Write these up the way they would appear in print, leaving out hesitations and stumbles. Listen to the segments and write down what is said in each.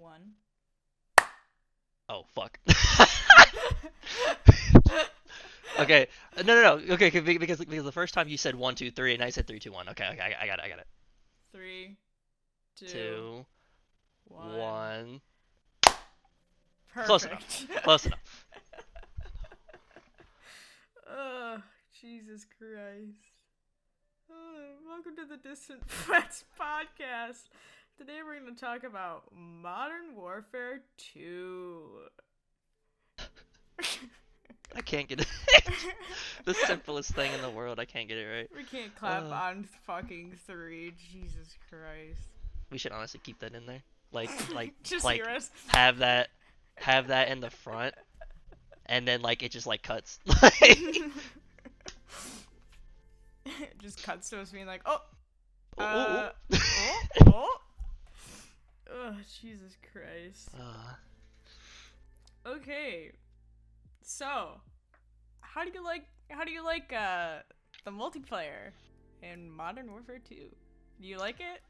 1. Oh fuck. Okay. No. Okay, because the first time you said 1, 2, 3, and I said 3, 2, 1. Okay. I got it. I got it. 3, 2, 2, 1. 1. Close enough. Perfect. Close enough. Oh, Jesus Christ. Welcome to the Distant Threats podcast. Today we're going to talk about Modern Warfare 2. I can't get it. The simplest thing in the world. I can't get it right. We can't clap on fucking 3. Jesus Christ. We should honestly keep that in there. Just Like hear us. have that in the front, and then like it just like cuts. It just cuts to us being like, oh, Ooh. oh. Oh, Jesus Christ. Okay. So, how do you like the multiplayer in Modern Warfare 2? Do you like it?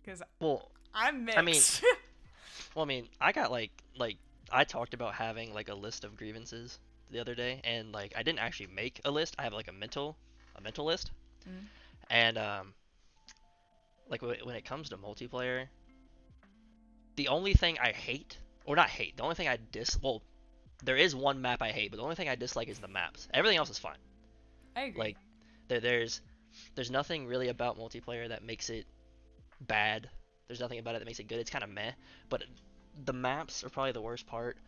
Cuz Well, I'm mixed. I mean, I got like I talked about having like a list of grievances the other day, and like I didn't actually make a list. I have like a mental list. Mm. And like when it comes to multiplayer, the only thing I hate, or not hate, the only thing I well, there is one map I hate, but the only thing I dislike is the maps. Everything else is fine. I agree. Like there's nothing really about multiplayer that makes it bad. There's nothing about it that makes it good. It's kind of meh. But the maps are probably the worst part.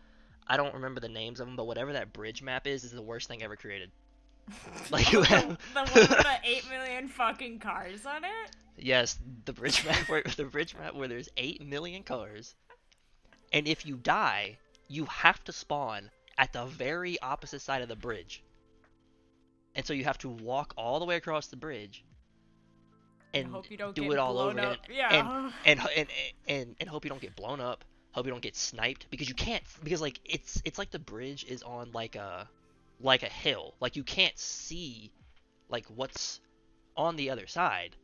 I don't remember the names of them, but whatever that bridge map is the worst thing ever created. Like the one with the 8 million fucking cars on it? Yes, the bridge map where there's 8 million cars, and if you die, you have to spawn at the very opposite side of the bridge. And so you have to walk all the way across the bridge and hope you don't do get it all blown over up. again. Yeah. And hope you don't get blown up. Hope you don't get sniped, because you can't, because like it's like the bridge is on like a hill. Like you can't see like what's on the other side.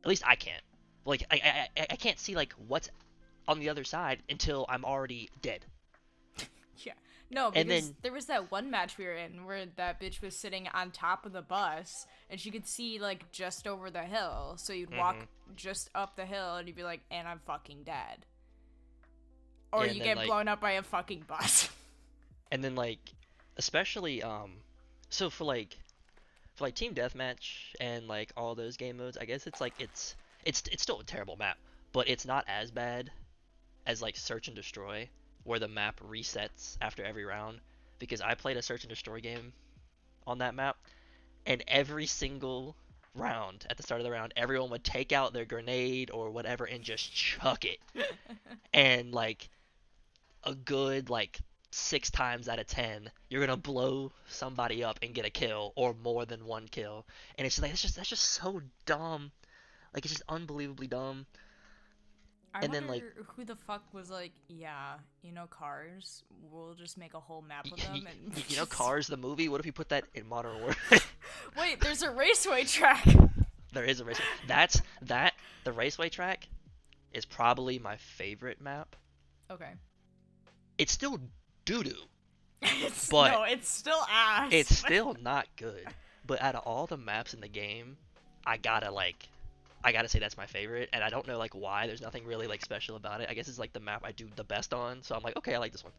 At least I can't. Like I can't see like what's on the other side until I'm already dead. Yeah. No, And because then there was that one match we were in where that bitch was sitting on top of the bus and she could see like just over the hill. So you'd walk just up the hill and you'd be like, and I'm fucking dead. Or yeah, you then, get like, blown up by a fucking bus. and then like especially so for team deathmatch and like all those game modes, I guess it's like it's still a terrible map, but it's not as bad as like search and destroy, where the map resets after every round, because I played a search and destroy game on that map, and every single round, at the start of the round, everyone would take out their grenade or whatever and just chuck it. And like a good like 6 times out of 10, you're gonna blow somebody up and get a kill or more than one kill. And it's just like that's just so dumb. Like it's just unbelievably dumb. I And wonder then like who the fuck was like, yeah, cars, we'll just make a whole map of them and you know Cars the movie. What if you put that in Modern Warfare? Wait, there's a raceway track. There is a raceway. The raceway track is probably my favorite map. Okay. It's still doo doo, It's still ass. it's still not good. But out of all the maps in the game, I gotta say that's my favorite, and I don't know like why. There's nothing really like special about it. I guess it's like the map I do the best on, so I'm like, okay, I like this one.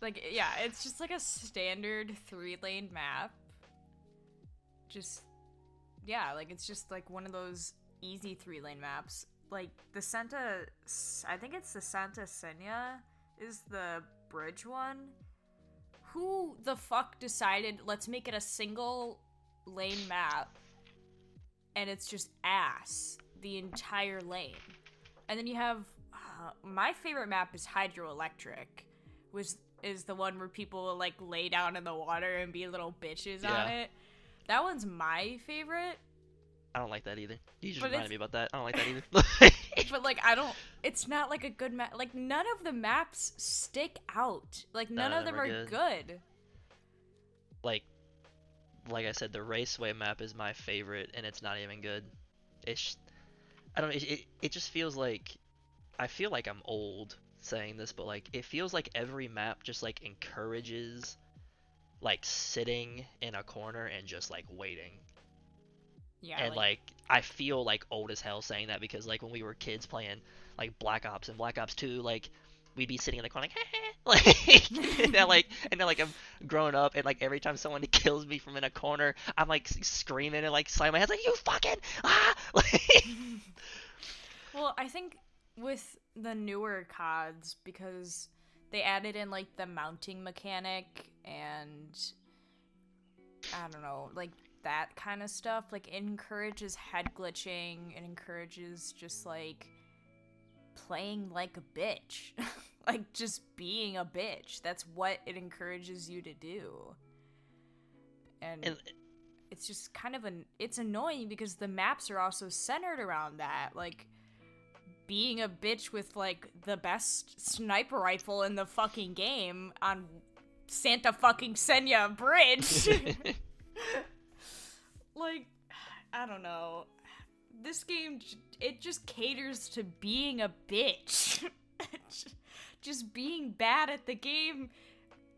Like, yeah, it's just like a standard 3-lane map. Just, yeah, like it's just like one of those easy 3-lane maps. Like the I think it's the Santa Senya is the bridge one. Who the fuck decided let's make it a single lane map and it's just ass the entire lane? And then you have my favorite map is Hydroelectric, which is the one where people will like lay down in the water and be little bitches on it. That one's my favorite. I don't like that either. You just But reminded me about that. I don't like that either. But like it's not like a good map. Like none of the maps stick out. Like none of them are good. Like I said, the raceway map is my favorite, and it's not even good. I don't know. It just feels like I feel like I'm old saying this, but like it feels like every map just like encourages like sitting in a corner and just like waiting. Yeah, And like like I feel like old as hell saying that because like when we were kids playing like Black Ops and Black Ops 2, like we'd be sitting in the corner like like and then like I'm growing up and like every time someone kills me from in a corner, I'm like screaming and like slamming my hands like you fucking ah like well, I think with the newer CODs because they added in like the mounting mechanic and I don't know, like that kind of stuff. Like it encourages head glitching. It encourages just like playing like a bitch. Like just being a bitch. That's what it encourages you to do. And and it's just kind of it's annoying because the maps are also centered around that. Like being a bitch with like the best sniper rifle in the fucking game on Santa fucking Senya Bridge. Like, I don't know. This game, it just caters to being a bitch. Just being bad at the game,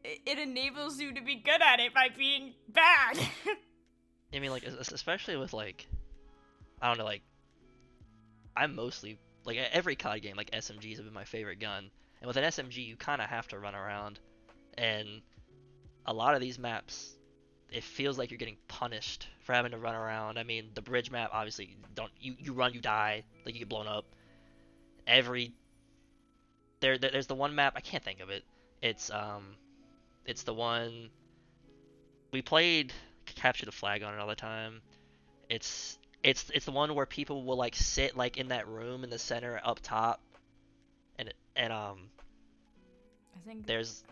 it enables you to be good at it by being bad. I mean like especially with like I don't know like I'm mostly like every COD game like SMGs have been my favorite gun. And with an SMG you kind of have to run around and a lot of these maps it feels like you're getting punished for having to run around. I mean, the bridge map obviously don't you run you die like you get blown up. Every there's the one map I can't think of it. It's the one we played capture the flag on it all the time. It's the one where people will like sit like in that room in the center up top and I think there's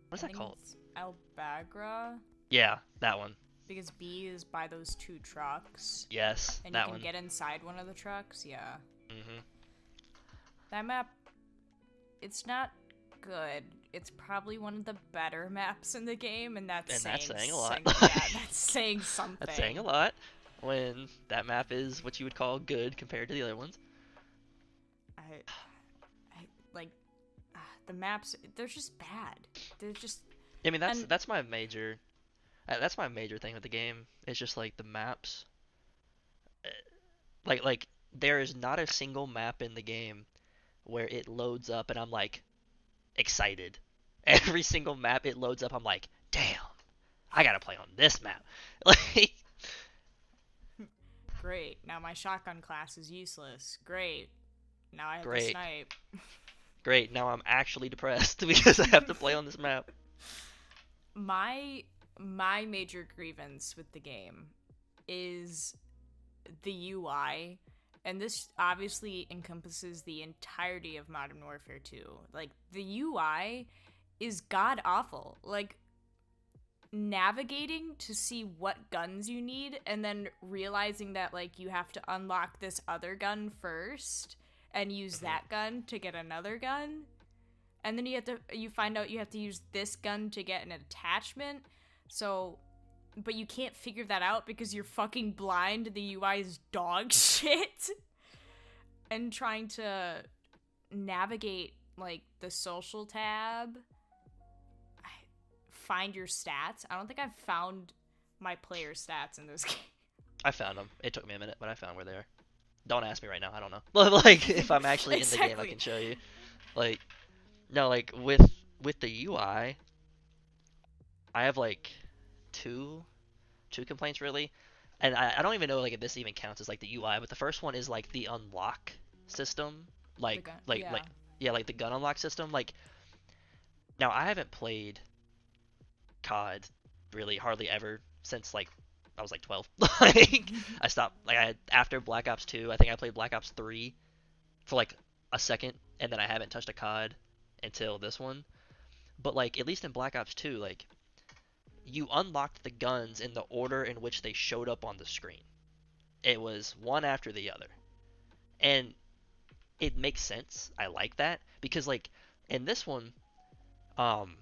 what's I that think called? it's Albagra Yeah, that one. because B is by those two trucks Yes, and you that can one. get inside one of the trucks. Yeah. Mhm. That map, it's not good. It's probably one of the better maps in the game, and that's And that's saying a lot. yeah, that's saying something. That's saying a lot when that map is what you would call good compared to the other ones. I, I like the maps. They're just bad. They're just I mean, and that's my major thing with the game. It's just like the maps. uh, like there is not a single map in the game where it loads up and I'm like excited. Every single map it loads up, I'm like, damn, I gotta play on this map. Like, great. Now my shotgun class is useless. Great. Now I have to great, snipe. great. Now I'm actually depressed because I have to play on this map. My major grievance with the game is the UI, and this obviously encompasses the entirety of Modern Warfare 2. Like the UI is god awful. Like navigating to see what guns you need and then realizing that like you have to unlock this other gun first and use Mhm. that gun to get another gun. And then you find out you have to use this gun to get an attachment. So but you can't figure that out because you're fucking blind. The UI is dog shit. And trying to navigate like the social tab, find your stats. I don't think I've found my player stats in this game. I found them. It took me a minute, but I found where they are. Don't ask me right now. I don't know. Like if I'm actually in the game, I Exactly. can show you. Like no, like with the UI, I have like two two complaints really, and I don't even know like if this even counts as like the UI. But the first one is like the unlock system, The like gun. like Yeah. like yeah, like the gun unlock system. Like now I haven't played COD really hardly ever since like I was like 12. Like I stopped like after Black Ops 2, I think I played Black Ops 3 for like a second, and then I haven't touched a COD until this one. But like at least in Black Ops 2, like you unlocked the guns in the order in which they showed up on the screen. It was one after the other. And it makes sense. I like that because like in this one, um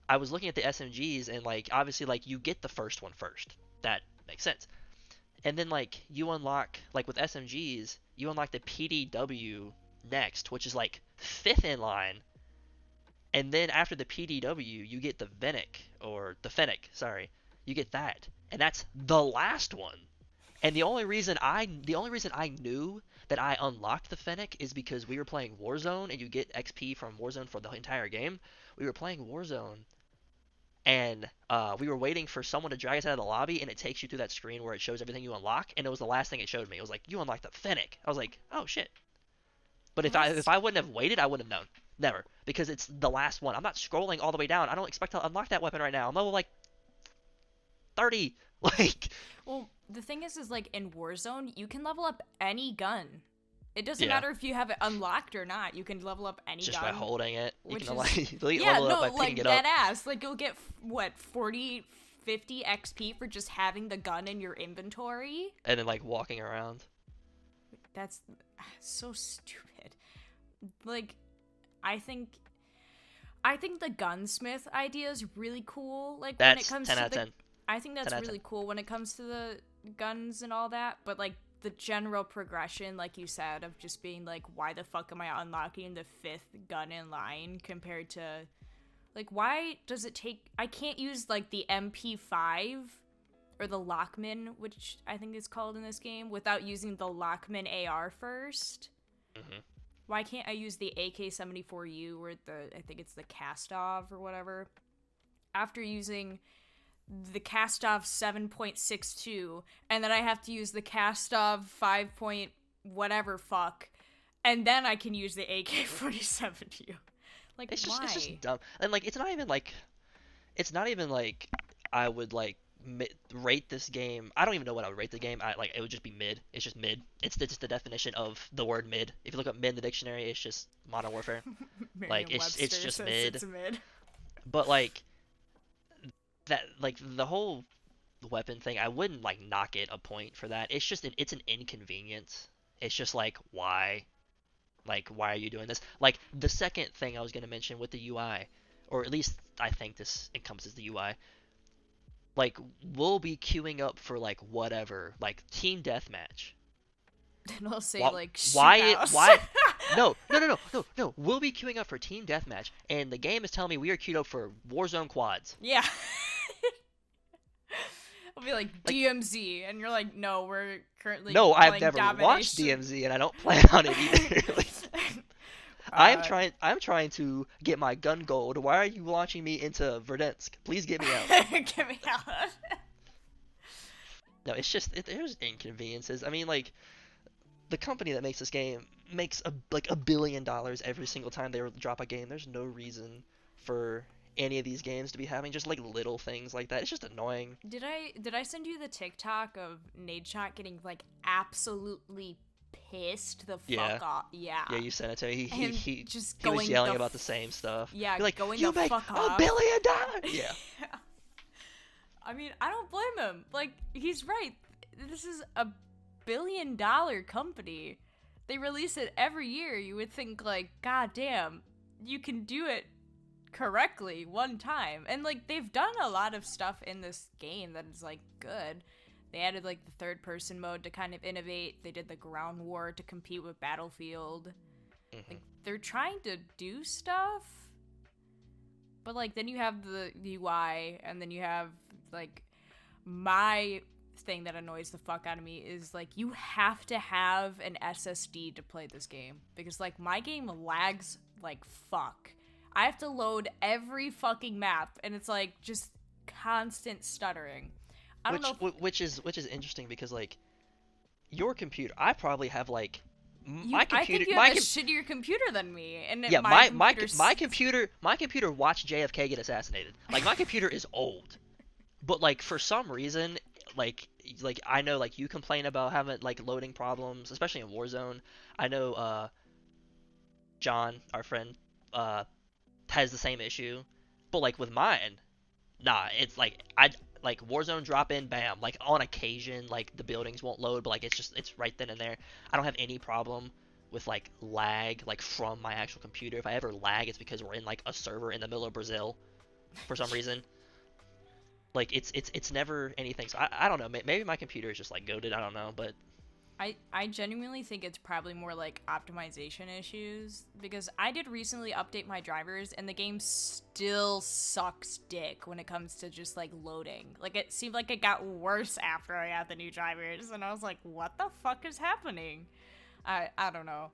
I was looking at the SMGs and like obviously like you get the first one first. That makes sense. and then like you unlock like with SMGs, you unlock the PDW next, which is like fifth in line, and then after the PDW, you get the Fennec or the Fennec, sorry, you get that, and that's the last one. And the only reason I knew that I unlocked the Fennec is because we were playing Warzone, and you get XP from Warzone for the entire game. We were playing Warzone, and we were waiting for someone to drag us out of the lobby, and it takes you through that screen where it shows everything you unlock, and it was the last thing it showed me. It was like, you unlocked the Fennec. I was like, oh shit. But Well, if I wouldn't have waited, I wouldn't have known. Never, because it's the last one. I'm not scrolling all the way down. I don't expect to unlock that weapon right now. I'm level like 30. Like, well, the thing is like in Warzone, you can level up any gun. It doesn't yeah, matter if you have it unlocked or not. You can level up any just gun. by holding it, you Which can is like yeah, level it no, up by like picking it dead up, ass. Like you'll get what 40, 50 XP for just having the gun in your inventory. and then like walking around. That's so stupid. Like, I think the gunsmith idea is really cool. Like when it That's comes 10 to out of the 10. I think that's 10 out of really 10. cool when it comes to the guns and all that, but like the general progression, like you said, of just being like, why the fuck am I unlocking the fifth gun in line compared to, like, why does it take, I can't use like the MP5 or the Lockman, which I think is called in this game, without using the Lockman AR first. Hmm. Why can't I use the AK-74U or I think it's the Kastov or whatever, after using the Kastov 7.62, and then I have to use the Kastov 5. Whatever fuck, and then I can use the AK-47U. Like, why? It's just dumb, and like it's not even like I would like rate this game. I don't even know what I would rate the game. It would just be mid. It's just mid. It's just the definition of the word mid. If you look up mid in the dictionary, it's just Modern Warfare. Like it's just says mid. it's mid. But like that, like the whole weapon thing, I wouldn't like knock it a point for that. It's just it's an inconvenience. It's just like, why? Like, why are you doing this? Like the second thing I was gonna mention with the UI, or at least I think this encompasses the UI. Like, we'll be queuing up for like whatever, like team deathmatch. And I'll say Why? like Why shoot it? house. Why? No, no, no, no, no, no. We'll be queuing up for team deathmatch, and the game is telling me we are queued up for Warzone quads. Yeah. I'll be like Like, DMZ, and you're like, no, we're currently no, I've playing never watched domination. DMZ, and I don't plan on it either. Like, I'm trying to get my gun gold. Why are you launching me into Verdansk? Please get me out. Get me out. No, it's just there's inconveniences. I mean, like the company that makes this game makes like $1 billion every single time they drop a game. There's no reason for any of these games to be having just like little things like that. It's just annoying. Did I send you the TikTok of Nadeshot getting like absolutely pissed the Yeah. fuck off? Yeah. Yeah, you sent it to me. And He just he was going yelling the about the same stuff. Yeah, Be like, going you the make fuck $1 off. billion. Yeah. I mean, I don't blame him. Like, he's right. This is a $1 billion company. They release it every year. You would think, like, god damn, you can do it correctly one time. And, like, they've done a lot of stuff in this game that is, like, good. They added, like, the third-person mode to kind of innovate. They did the ground war to compete with Battlefield. Mm-hmm. Like, they're trying to do stuff. But, like, then you have the UI, and then you have, like, my thing that annoys the fuck out of me is, like, you have to have an SSD to play this game. Because, like, my game lags like fuck. I have to load every fucking map, and it's, like, just constant stuttering. I don't know. Which is interesting because, like, your computer, I probably have, like, I think you have a shittier computer than me, and yeah, my computer watched JFK get assassinated. Like, my computer is old, but like for some reason, like I know, like, you complain about having like loading problems, especially in Warzone. I know John, our friend, has the same issue, but like with mine, nah, it's like like Warzone drop in, bam, like on occasion, like the buildings won't load, but like it's right then and there. I don't have any problem with like lag, like from my actual computer. If I ever lag, it's because we're in like a server in the middle of Brazil for some reason. Like it's never anything. So I don't know. Maybe my computer is just like goated. I don't know, but I genuinely think it's probably more like optimization issues because I did recently update my drivers and the game still sucks dick when it comes to just like loading. Like it seemed like it got worse after I got the new drivers and I was like, what the fuck is happening? I don't know.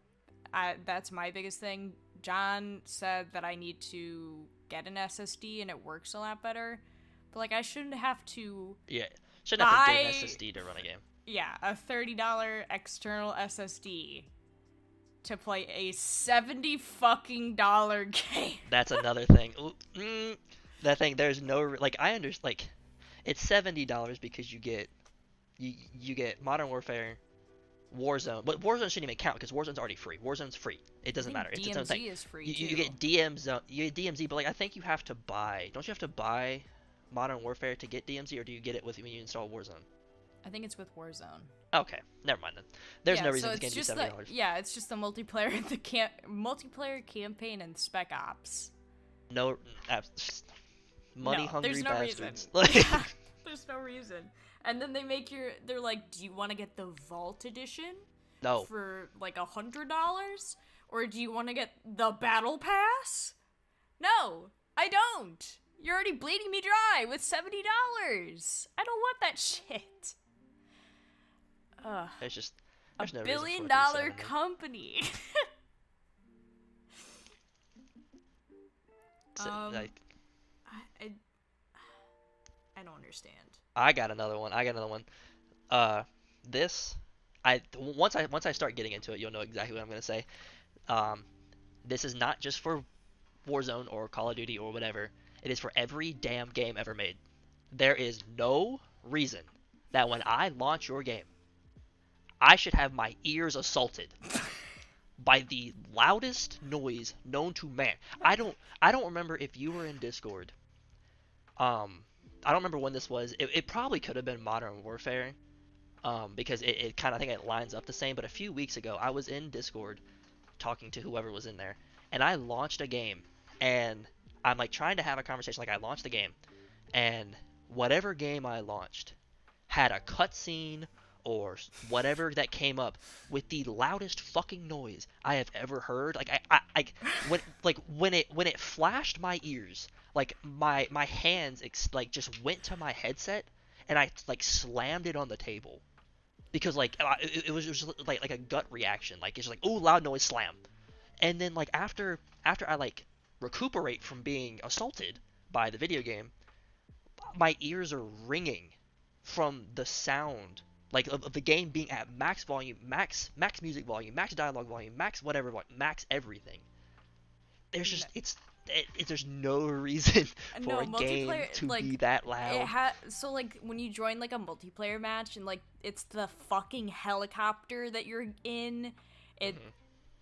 That's my biggest thing. John said that I need to get an SSD and it works a lot better. But like I shouldn't have to yeah, shouldn't have to get an buy SSD to run a game. yeah, a $30 external SSD to play a $70 fucking dollar game. That's another thing. That thing. There's no like I understand. Like it's $70 because you get Modern Warfare, Warzone, but Warzone shouldn't even count because Warzone's already free. Warzone's free. It doesn't matter. It's its own thing. DMZ is free You too. get DMZ, you get DMZ, but like I think you have to buy. Don't you have to buy Modern Warfare to get DMZ, or do you get it with when you install Warzone? I think it's with Warzone. Okay, never mind then. There's Yeah, no reason so this game it's to be just $70. yeah, it's just the multiplayer, multiplayer campaign and Spec Ops. No, money No, hungry there's no bastards. reason. Like, Yeah, there's no reason. And then they're like, do you want to get the Vault Edition no, for like $100, or do you want to get the Battle Pass? No, I don't. You're already bleeding me dry with $70. I don't want that shit. Ugh. there's no $1 reason for it to billion be $70. company. So, like, I don't understand. I got another one. This, once I start getting into it, you'll know exactly what I'm gonna say. Um, this is not just for Warzone or Call of Duty or whatever. It is for every damn game ever made. There is no reason that when I launch your game, I should have my ears assaulted by the loudest noise known to man. I don't remember if you were in Discord. I don't remember when this was. It probably could have been Modern Warfare. Because it kind of, I think it lines up the same. But a few weeks ago, I was in Discord talking to whoever was in there, and I launched a game, and I'm like trying to have a conversation. Like I launched the game, and whatever game I launched had a cutscene or whatever that came up with the loudest fucking noise I have ever heard. Like when it flashed my ears, like my hands like just went to my headset and I like slammed it on the table because like it was just like a gut reaction. Like it's just like, oh, loud noise, slam. And then like after I like recuperate from being assaulted by the video game, my ears are ringing from the sound like of the game being at max volume, max music volume, max dialogue volume, max whatever, max everything. There's just there's no reason for a game to like, be that loud. So like when you join like a multiplayer match and like it's the fucking helicopter that you're in, it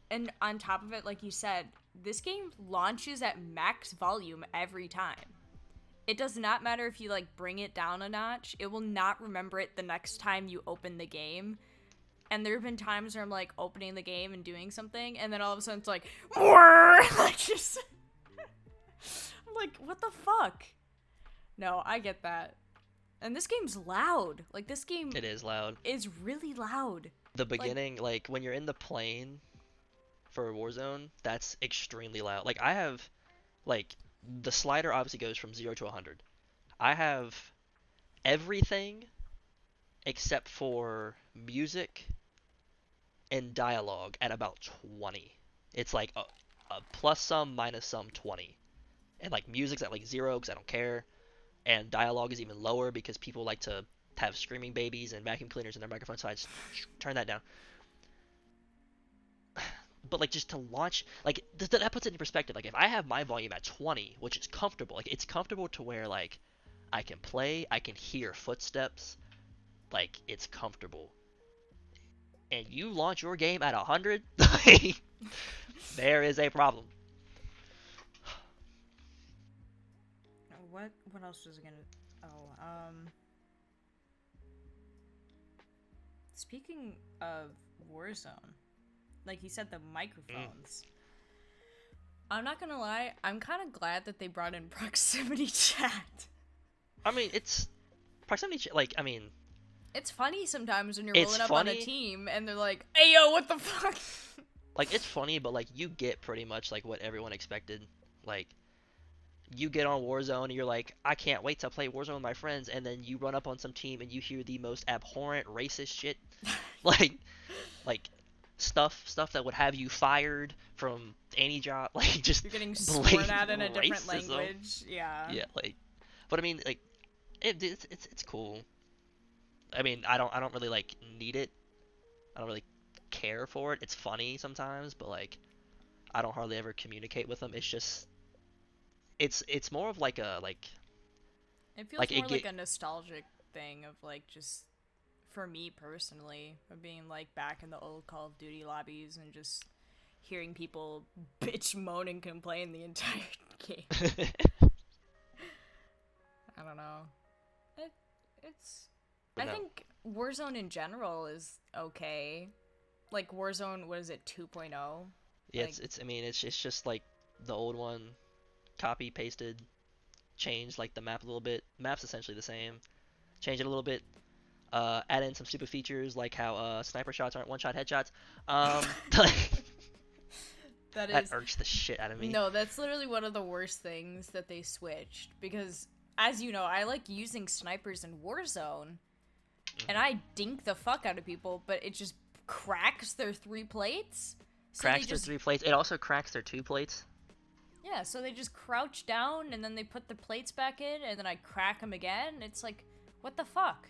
and on top of it, like you said, this game launches at max volume every time. It does not matter if you like bring it down a notch, it will not remember it the next time you open the game. And there have been times where I'm like opening the game and doing something, and then all of a sudden it's like, like just I'm like, what the fuck? No, I get that. And this game's loud. Like this game It is loud. is really loud. The beginning, like when you're in the plane for Warzone, that's extremely loud. Like I have like the slider obviously goes from 0 to 100. I have everything except for music and dialogue at about 20. It's like a plus some minus some 20. And like music's at like 0 because I don't care. And dialogue is even lower because people like to have screaming babies and vacuum cleaners in their microphone, so I just turn that down. But like just to launch, like that puts it in perspective. Like if I have my volume at 20, which is comfortable, like it's comfortable to where like I can play, I can hear footsteps, like it's comfortable. And you launch your game at 100, like, there is a problem. What else was I gonna? Speaking of Warzone, like you said, the microphones. I'm not gonna lie, I'm kind of glad that they brought in proximity chat. I mean, it's proximity. Like, I mean, It's funny sometimes when you're it's rolling up on a funny. team and they're like, "Hey yo, what the fuck?" Like, it's funny, but like you get pretty much like what everyone expected. Like, you get on Warzone and you're like, I can't wait to play Warzone with my friends, and then you run up on some team and you hear the most abhorrent racist shit, like like stuff that would have you fired from any job, like just You're getting sworn blatant at in a different racism. language. Yeah. Yeah, like, but I mean, like, it's cool. I mean, I don't really like need it. I don't really care for it. It's funny sometimes, but like, I don't hardly ever communicate with them. It's just it's more of like a It feels like more it like get a nostalgic thing of like just for me personally of being like back in the old Call of Duty lobbies and just hearing people bitch, moan, and complain the entire game. I don't know. It's. but I no. think Warzone in general is okay. Like Warzone, what is it, 2.0? Yeah, Like, it's I mean it's just like the old one, copy pasted, changed like the map a little bit. Map's essentially the same. Change it a little bit. Add in some stupid features like how sniper shots aren't one-shot headshots. that That is. irks the shit out of me. No, that's literally one of the worst things that they switched. Because, as you know, I like using snipers in Warzone, and Mhm. I dink the fuck out of people, but it just cracks their 3 plates. So Cracks they their just 3 plates. It also cracks their 2 plates. Yeah, so they just crouch down and then they put the plates back in and then I crack them again. It's like, what the fuck?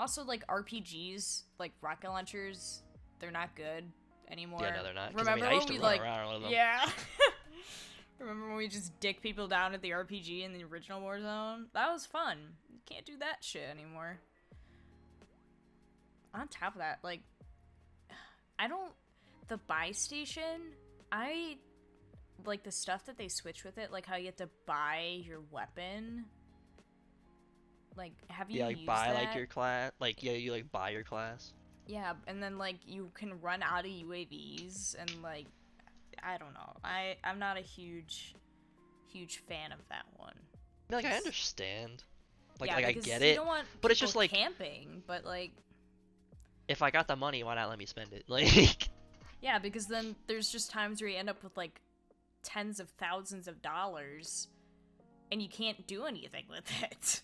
Also, like RPGs, like rocket launchers, they're not good anymore. Yeah, no, they're not. Because I Remember mean, I used when to we run like, around with them. yeah. Remember when we just dick people down at the RPG in the original Warzone? That was fun. You can't do that shit anymore. On top of that, like, I don't. The buy station, I like the stuff that they switch with it, like how you have to buy your weapon. Like, have you Yeah, like used buy that? like your class. Like yeah, you like buy your class. Yeah, and then like you can run out of UAVs and like I don't know. I'm not a huge fan of that one. I mean, like I Just- understand. Like yeah, like I because get you it. don't want But it's people just like camping, but like if I got the money, why not let me spend it? Like yeah, because then there's just times where you end up with like tens of thousands of dollars and you can't do anything with it.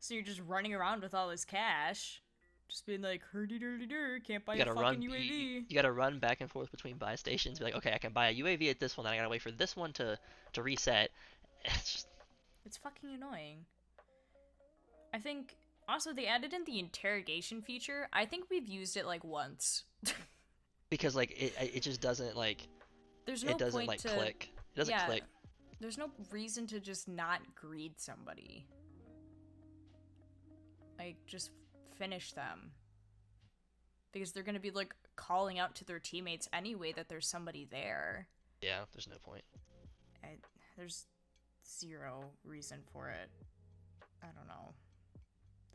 So you're just running around with all this cash, just being like, hurdy-durdy-dur, can't buy you a gotta fucking run. UAV. You gotta run back and forth between buy stations. Be like, okay, I can buy a UAV at this one, then I gotta wait for this one to reset. It's just, It's fucking annoying. I think, also, they added in the interrogation feature. I think we've used it like once. because like it just doesn't like There's no it doesn't point like to. click. It doesn't Yeah, click. there's no reason to just not greed somebody. Like, just finish them. Because they're gonna be, like, calling out to their teammates anyway that there's somebody there. Yeah, there's no point. There's zero reason for it. I don't know.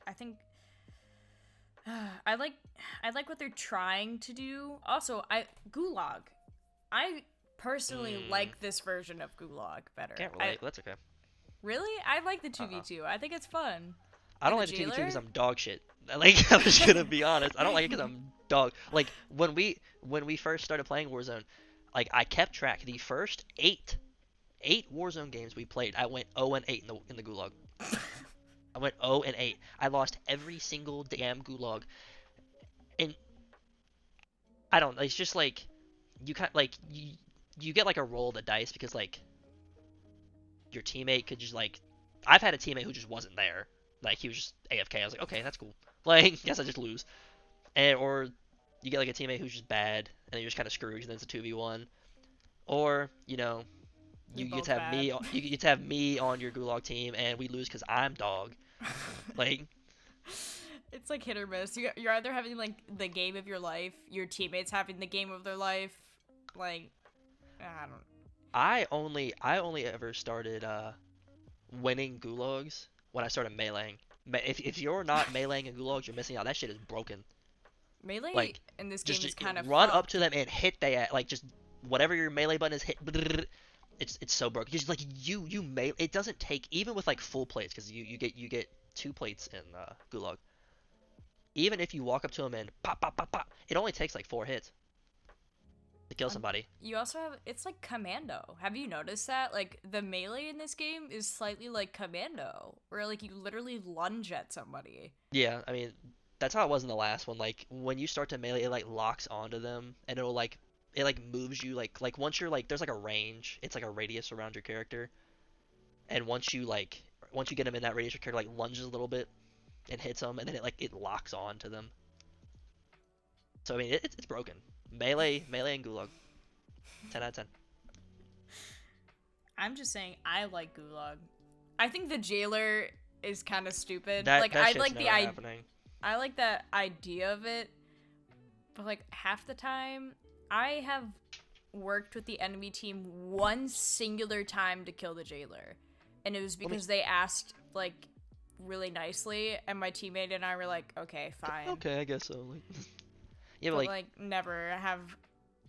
I think I like what they're trying to do. Also, Gulag. I personally like this version of Gulag better. Can't relate, but that's okay. Really? I like the 2v2. I think it's fun. I don't And like the the 2v2 jailer? because I'm dog shit. Like I'm just gonna be honest. I don't like it because I'm dog. Like when we first started playing Warzone, like I kept track. The first eight Warzone games we played, I went 0-8 in the Gulag. I went 0-8. I lost every single damn Gulag, and I don't. It's just like you kind like you get like a roll of the dice because like your teammate could just like I've had a teammate who just wasn't there. Like he was just AFK. I was like, okay, that's cool. Like, guess I just lose. And or you get like a teammate who's just bad and then you're just kind of screwed and then it's a 2v1. Or, you know, You're you get both to have bad. me you get to have me on your gulag team and we lose cuz I'm dog. Like, It's like hit or miss. You're either having like the game of your life, your teammates having the game of their life. Like, I don't. I only ever started winning gulags when I started meleeing. If you're not meleeing in gulags, you're missing out. That shit is broken. Melee Like in this game is just kind of run up fucked. to them and hit they at like just whatever your melee button is hit it's so broken. Because like you may it doesn't take even with like full plates because you get 2 plates in Gulag. Even if you walk up to him and pop pop pop pop, it only takes like 4 hits to kill somebody. You also have it's like Commando. Have you noticed that? Like the melee in this game is slightly like Commando, where like you literally lunge at somebody. Yeah, I mean that's how it was in the last one. Like when you start to melee, it like locks onto them and it'll like it like moves you like once you're like there's like a range. It's like a radius around your character, and once you get him in that radius, your character like lunges a little bit and hits them, and then it locks on to them. So I mean it's broken. Melee and Gulag, 10 out of 10. I'm just saying I like Gulag. I think the jailer is kind of stupid. That like that I shit's like never the happening. I like that idea of it, but like half the time I have worked with the enemy team one singular time to kill the jailer, and it was because they asked like really nicely, and my teammate and I were like, okay, fine. Okay, I guess so. Like, yeah, But but like never have.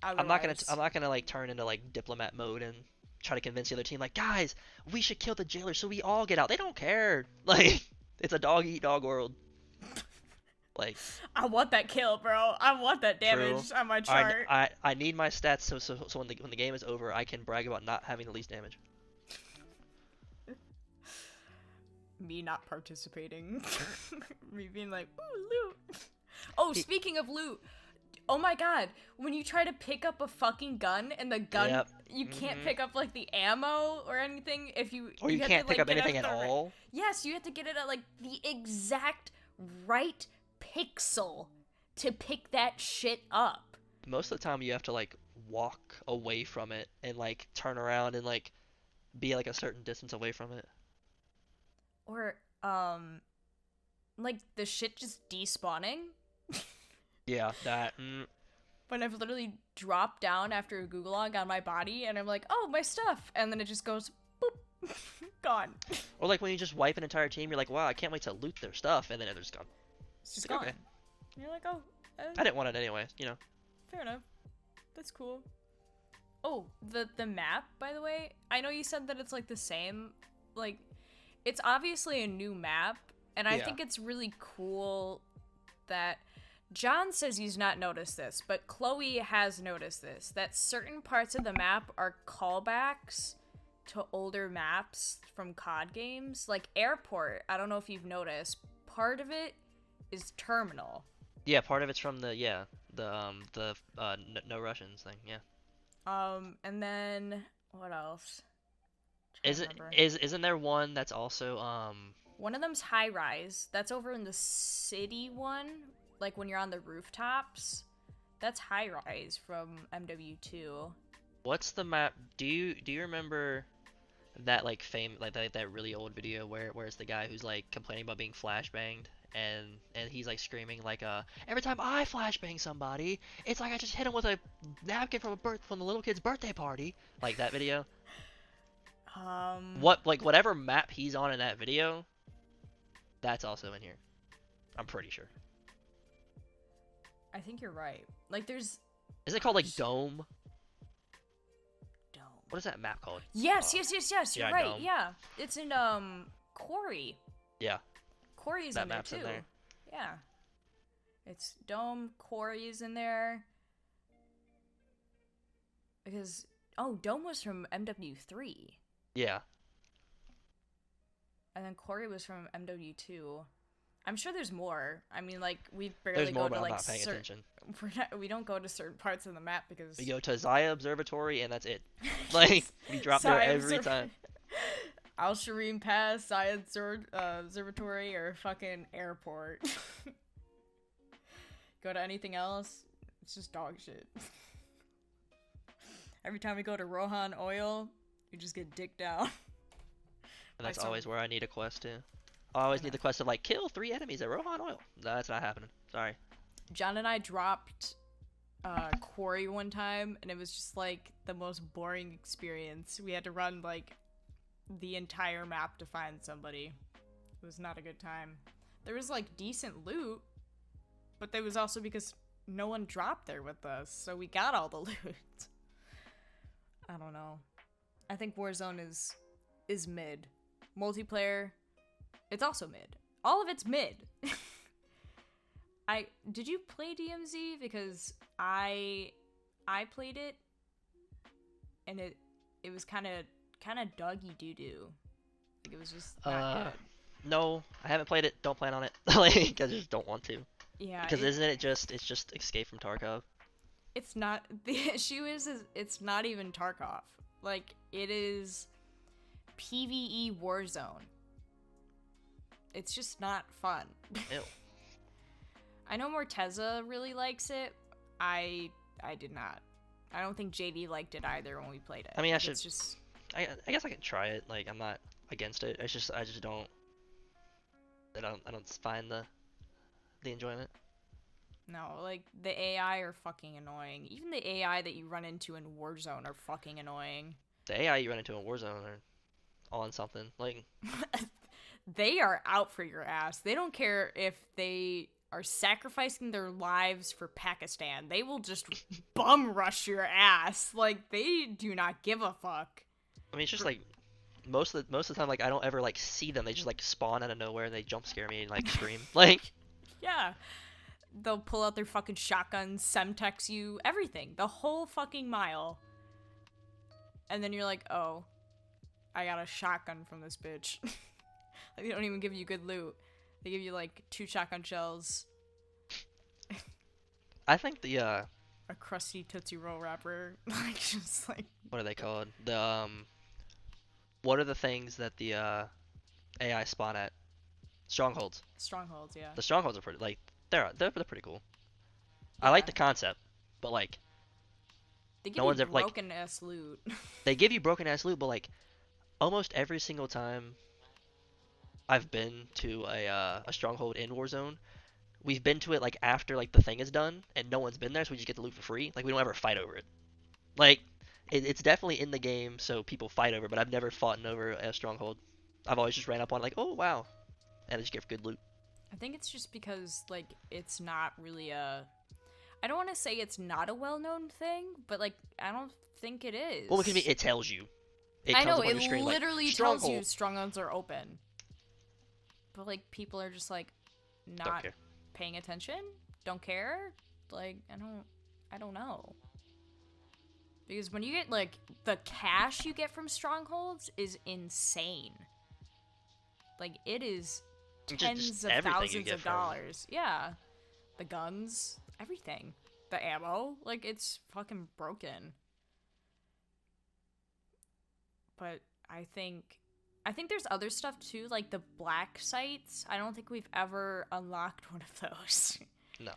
I'm not gonna like turn into like diplomat mode and try to convince the other team like, guys, we should kill the jailer so we all get out. They don't care. Like, it's a dog eat dog world. Like, I want that kill, bro. I want that damage true. on my chart. I need my stats so when the game is over, I can brag about not having the least damage. Me not participating. Me being like, ooh, loot. Oh, speaking of loot. Oh my god, when you try to pick up a fucking gun and the gun, Yep. you can't pick up like the ammo or anything if you. Or you have can't to, pick like, up get anything at at the all. Yes, you have to get it at like the exact right pixel to pick that shit up. Most of the time, you have to like walk away from it and like turn around and like be like a certain distance away from it. Or like the shit just despawning. Yeah, that. When I've literally dropped down after a Gulag on my body and I'm like, oh, my stuff, and then it just goes boop, gone. Or like when you just wipe an entire team, you're like, wow, I can't wait to loot their stuff, and then they're just gone. It's just Like, gone. okay. And you're like, oh, I didn't want it anyway, you know. fair enough. That's cool. Oh, the map, by the way, I know you said that it's like the same, like, it's obviously a new map, and I Yeah. think it's really cool that John says he's not noticed this, but Chloe has noticed this, that certain parts of the map are callbacks to older maps from COD games. Like Airport, I don't know if you've noticed, part of it is Terminal. Yeah, part of it's from the no Russians thing, yeah. And then what else? Isn't there one that's also One of them's High Rise. That's over in the city one. Like when you're on the rooftops. That's High Rise from MW2. what's the map? Do you remember that like that really old video where it's the guy who's like complaining about being flashbanged and he's like screaming like every time I flashbang somebody, it's like I just hit him with a napkin from the little kid's birthday party. Like that video? Whatever map he's on in that video, that's also in here. I'm pretty sure. I think you're right. Like there's Is it called like Dome? Dome. What is that map called? Yes. You're yeah, right. Dome. Yeah. It's in Quarry. Yeah. Quarry's That in there map's too. in there. Yeah. It's Dome, Quarry's in there. Because Dome was from MW3. Yeah. And then Quarry was from MW2. I'm sure there's more. I mean, like, we barely There's more, go but to, I'm like, not paying attention. We don't go to certain parts of the map because... We go to Zaya Observatory, and that's it. Like, we drop there every time. Al Shireen Pass, Zaya Observatory, or fucking Airport. Go to anything else, it's just dog shit. Every time we go to Rohan Oil, you just get dicked down. And that's always where I need a quest, too. I always need the quest of, like, kill 3 enemies at Rohan Oil. That's not happening. Sorry. John and I dropped Quarry one time, and it was just, like, the most boring experience. We had to run, like, the entire map to find somebody. It was not a good time. There was, like, decent loot, but that was also because no one dropped there with us, so we got all the loot. I don't know. I think Warzone is mid. Multiplayer, it's also mid. All of it's mid. Did you play DMZ? Because I played it, and it was kind of doggy doo doo. Like it was just not good. No, I haven't played it. Don't plan on it. Like I just don't want to. Yeah, Because isn't it just it's just Escape from Tarkov? it's not. The issue is it's not even Tarkov. Like it is PvE Warzone. It's just not fun. Ew. I know Morteza really likes it. I did not. I don't think JD liked it either when we played it. I mean, It's just I guess I can try it. Like I'm not against it. I just don't. I don't find the enjoyment. no, like the AI are fucking annoying. Even the AI that you run into in Warzone are fucking annoying. The AI you run into in Warzone are on something. Like They are out for your ass. They don't care if they are sacrificing their lives for Pakistan. They will just bum rush your ass. Like they do not give a fuck. I mean, it's just like most of the time, like I don't ever like see them. They just like spawn out of nowhere and they jump scare me and like scream. Like Yeah. They'll pull out their fucking shotguns, semtex you, everything. The whole fucking mile. And then you're like, oh, I got a shotgun from this bitch. Like, they don't even give you good loot. They give you, like, 2 shotgun shells, I think the a crusty Tootsie Roll wrapper. Like, just, like... what are they called? The what are the things that the AI spawn at? Strongholds. Strongholds, yeah. The strongholds are pretty like they're pretty cool. I Yeah. like the concept, but like They give no you one's ever like broken-ass loot. they give you broken ass loot, but like almost every single time I've been to a stronghold in Warzone, we've been to it like after like the thing is done and no one's been there, so we just get the loot for free. Like we don't ever fight over it. Like it's definitely in the game, so people fight over, but I've never fought over a stronghold. I've always just ran up on it like, oh wow, and I just get good loot. I think it's just because, like, it's not really a... I don't want to say it's not a well-known thing, but, like, I don't think it is. Well, because it tells you. It I comes know, up on it your screen, literally like, tells you stronghold. strongholds are open. But, like, people are just, like, Don't not care. paying attention? Don't care? Like, I don't know. Because when you get, like, the cash you get from strongholds is insane. Like, it is tens of everything you thousands get of from- dollars. Yeah. The guns, everything. The ammo, like, it's fucking broken. But I think there's other stuff too, like the black sites. I don't think we've ever unlocked one of those. No.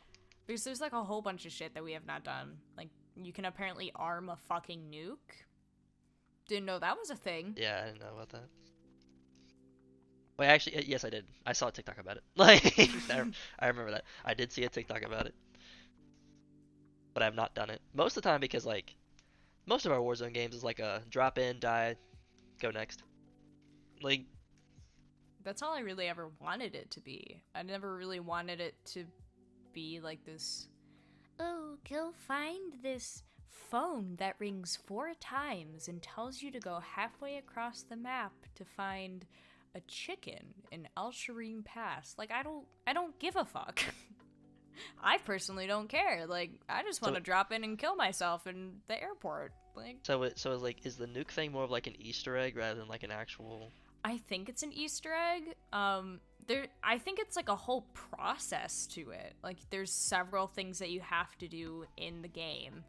Because there's like a whole bunch of shit that we have not done. Like, you can apparently arm a fucking nuke. Didn't know that was a thing. Yeah, I didn't know about that. Wait, actually, yes, I did. I saw a TikTok about it. Like, I remember that. I did see a TikTok about it, but I have not done it. Most of the time, because like most of our Warzone games is like a drop in, die, go next. Like, That's all I really ever wanted it to be. I never really wanted it to be like this. Oh, go find this phone that rings 4 times and tells you to go halfway across the map to find a chicken in El Shireen Pass. Like, I don't give a fuck. I personally don't care. Like, I just want to drop in and kill myself in the airport. Like, so it's like, is the nuke thing more of like an Easter egg rather than like an actual? I think it's an Easter egg. I think it's like a whole process to it. Like, there's several things that you have to do in the game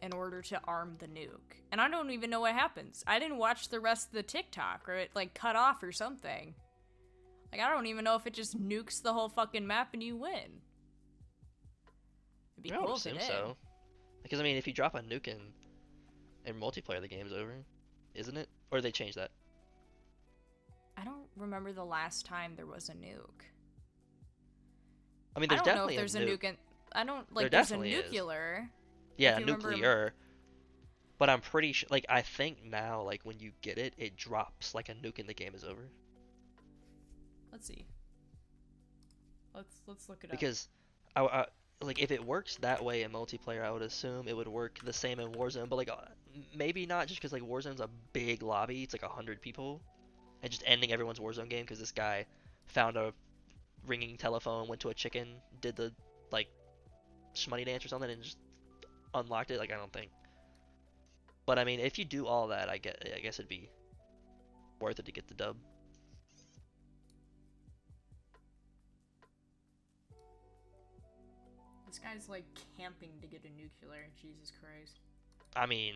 in order to arm the nuke. And I don't even know what happens. I didn't watch the rest of the TikTok, or it like cut off or something. Like, I don't even know if it just nukes the whole fucking map and you win. It'd be I would cool if it assume did. so. Because I mean, if you drop a nuke in multiplayer, the game's over, isn't it? Or did they change that? I don't remember the last time there was a nuke. I mean, I there's don't know definitely if there's a nuke in... I don't... There Like, there's a definitely is. nuclear... Yeah, if you remember- nuclear. But I'm pretty sure, like, I think now, like, when you get it, it drops like a nuke and the game is over. Let's see. Let's look it up. Because like if it works that way in multiplayer, I would assume it would work the same in Warzone. But like maybe not, just because like Warzone's a big lobby. It's like 100 people, and just ending everyone's Warzone game because this guy found a ringing telephone, went to a chicken, did the like shmoney dance or something, and just unlocked it. Like I don't think. But I mean, if you do all that, I guess it'd be worth it to get the dub. This guy's like camping to get a nuclear. Jesus Christ. I mean,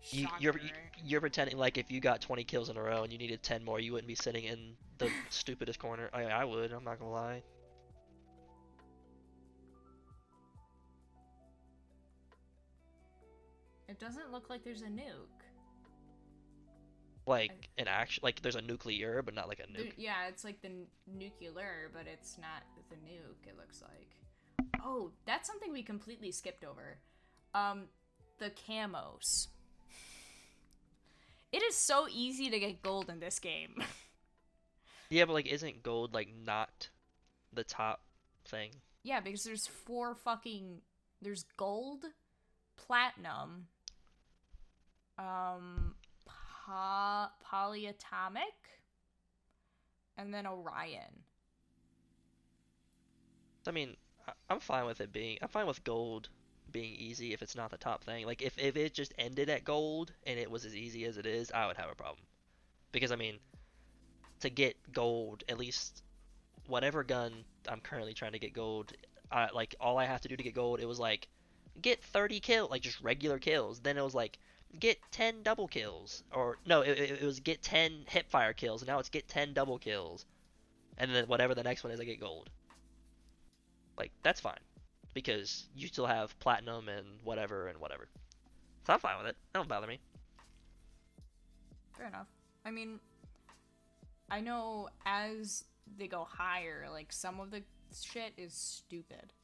Shocking, you're right? you're pretending like if you got 20 kills in a row and you needed 10 more, you wouldn't be sitting in the stupidest corner. I would. I'm not gonna lie. It doesn't look like there's a nuke. Like an action, like there's a nuclear, but not like a nuke. Yeah, it's like the nuclear, but it's not the nuke, it looks like. Oh, that's something we completely skipped over. The camos. It is so easy to get gold in this game. Yeah, but like, isn't gold like not the top thing? Yeah, because there's there's gold, platinum, polyatomic, and then Orion. I mean, I'm fine with I'm fine with gold being easy if it's not the top thing. Like if it just ended at gold and it was as easy as it is, I would have a problem. Because I mean, to get gold, at least whatever gun I'm currently trying to get gold, like all I have to do to get gold, it was like get 30 kills, like just regular kills. Then it was like get 10 double kills, or no, it was get 10 hipfire kills. And now it's get 10 double kills, and then whatever the next one is, I get gold. Like that's fine, because you still have platinum and whatever and whatever. So I'm fine with it. That don't bother me. Fair enough. I mean, I know as they go higher, like some of the shit is stupid.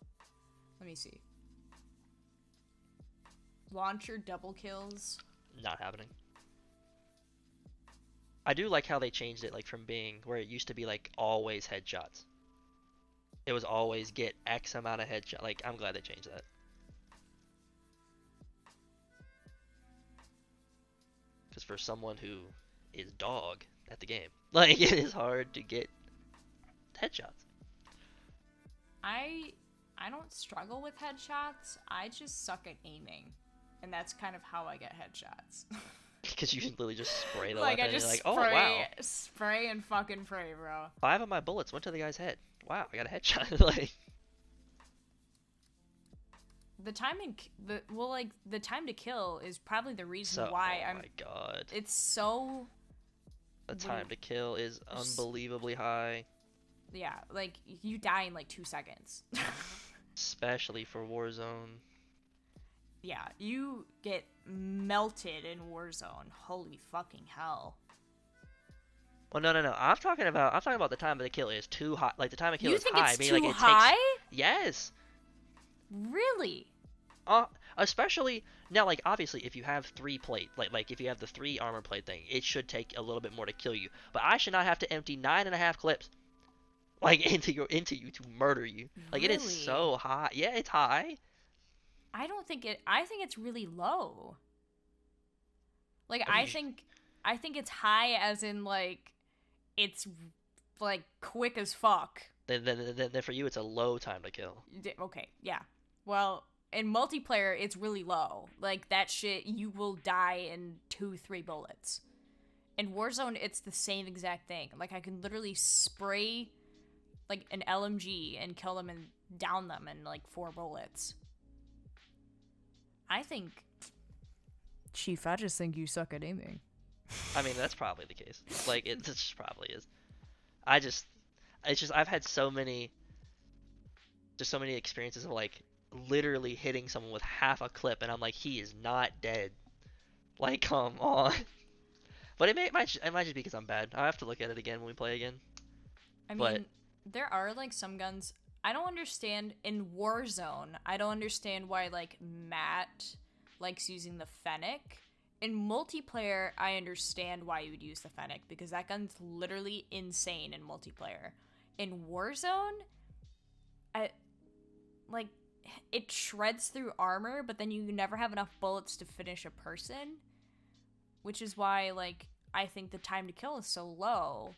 Let me see. Launcher double kills. Not happening. I do like how they changed it, like from being where it used to be like always headshots. It was always get X amount of headshot. Like I'm glad they changed that. Because for someone who is dog at the game, like it is hard to get headshots. I don't struggle with headshots. I just suck at aiming, and that's kind of how I get headshots. Because you can literally just spray the Like weapon I just and you're like, oh wow, spray and fucking pray, bro. 5 of my bullets went to the guy's head. Wow, I got a headshot. Like The timing, the time to kill is probably the reason so, why oh I'm. my god, It's so. the time to kill is unbelievably high. Yeah, like you die in like 2 seconds. Especially for Warzone. Yeah, you get melted in Warzone. Holy fucking hell. Well, no. I'm talking about the time of the kill is too high. Like the time of kill You is think high. it's Meaning, too like, it high? takes. Yes. Really? Especially now, like obviously, if you have 3 plate, like if you have the 3 armor plate thing, it should take a little bit more to kill you. But I should not have to empty 9.5 clips, like into you to murder you. Like it is Really? so high. Yeah, it's high. I don't think it. I think it's really low. Like What do you- I think it's high as in like, it's like quick as fuck. Then for you, it's a low time to kill. Okay, yeah. Well, in multiplayer, it's really low. Like that shit, you will die in 2-3 bullets. In Warzone, it's the same exact thing. Like I can literally spray like an LMG and kill them and down them in like 4 bullets. I think, Chief, I just think you suck at aiming. I mean, that's probably the case. Like it just probably is. It's just I've had so many experiences of like literally hitting someone with half a clip, and I'm like, he is not dead. Like, come on. But it might just be because I'm bad. I have to look at it again when we play again. I mean, But there are like some guns I don't understand in Warzone. I don't understand why like Matt likes using the Fennec. In multiplayer, I understand why you would use the Fennec because that gun's literally insane in multiplayer. In Warzone, like it shreds through armor, but then you never have enough bullets to finish a person, which is why like I think the time to kill is so low,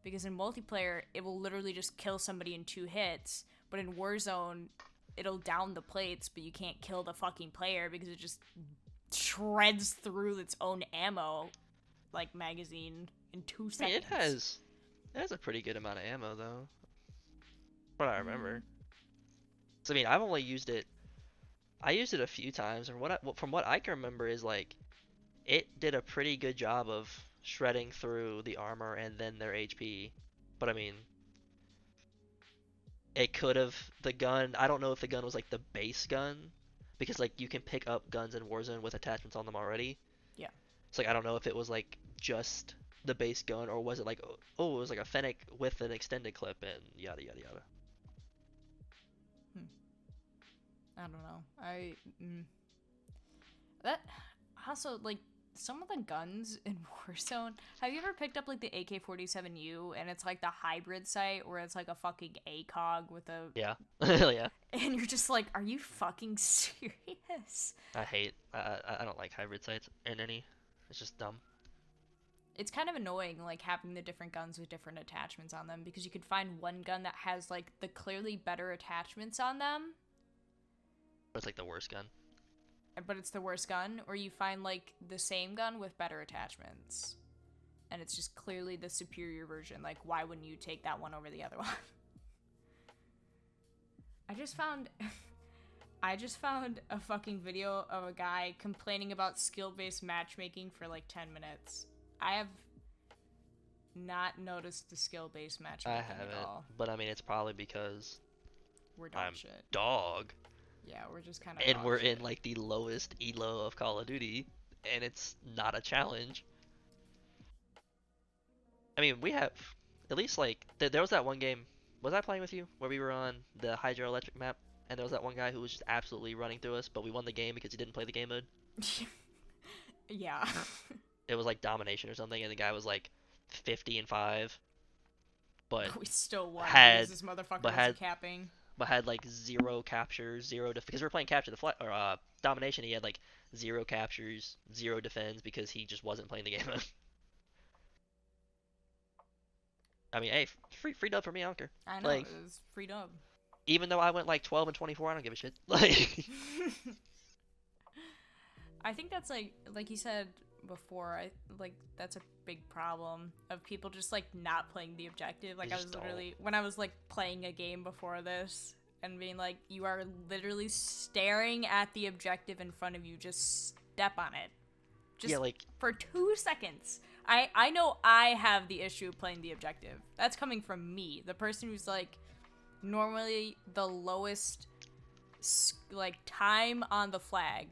because in multiplayer it will literally just kill somebody in 2 hits, but in Warzone it'll down the plates, but you can't kill the fucking player because it just shreds through its own ammo like magazine in 2 I mean, seconds. it has a pretty good amount of ammo though, from what I remember. So I mean, I've only used it. I used it a few times, and from what I can remember is like it did a pretty good job of shredding through the armor and then their HP. But I mean, it could have the gun. I don't know if the gun was like the base gun, because like you can pick up guns in Warzone with attachments on them already. Yeah. So like I don't know if it was like just the base gun, or was it like, oh, it was like a Fennec with an extended clip and yada yada yada. I don't know. That also like some of the guns in Warzone. Have you ever picked up like the AK-47U and it's like the hybrid sight where it's like a fucking ACOG with a Yeah. Yeah. and you're just like, are you fucking serious? I don't like hybrid sights in any. It's just dumb. It's kind of annoying like having the different guns with different attachments on them, because you could find one gun that has like the clearly better attachments on them, But it's like the worst gun. but it's the worst gun, or you find like the same gun with better attachments and it's just clearly the superior version. Like, why wouldn't you take that one over the other one? I just found a fucking video of a guy complaining about skill-based matchmaking for like 10 minutes. I have not noticed the skill-based matchmaking I haven't, at all. but I mean, it's probably because We're dog I'm shit. dog, Yeah, we're just kind of and dog we're shit. in like the lowest elo of Call of Duty, and it's not a challenge. I mean, we have at least like there was that one game. Was I playing with you where we were on the hydroelectric map, and there was that one guy who was just absolutely running through us, but we won the game because he didn't play the game mode. Yeah. It was like domination or something, and the guy was like 50-5, but We still won had- because this motherfucker but was had- capping. like 0 captures, because we were playing capture the flag or domination. He had like 0 captures, 0 defends because he just wasn't playing the game mode. I mean, hey, free dub for me. I don't care. I know, Like, it was free dub. even though I went like 12-24, I don't give a shit. Like, I think that's like you said before, that's a big problem of people just like not playing the objective. Like, They I was just literally when I was like playing a game before this and being like, you are literally staring at the objective in front of you, just step on it. Just yeah, like for 2 seconds. I know I have the issue of playing the objective. That's coming from me, the person who's like normally the lowest like time on the flag.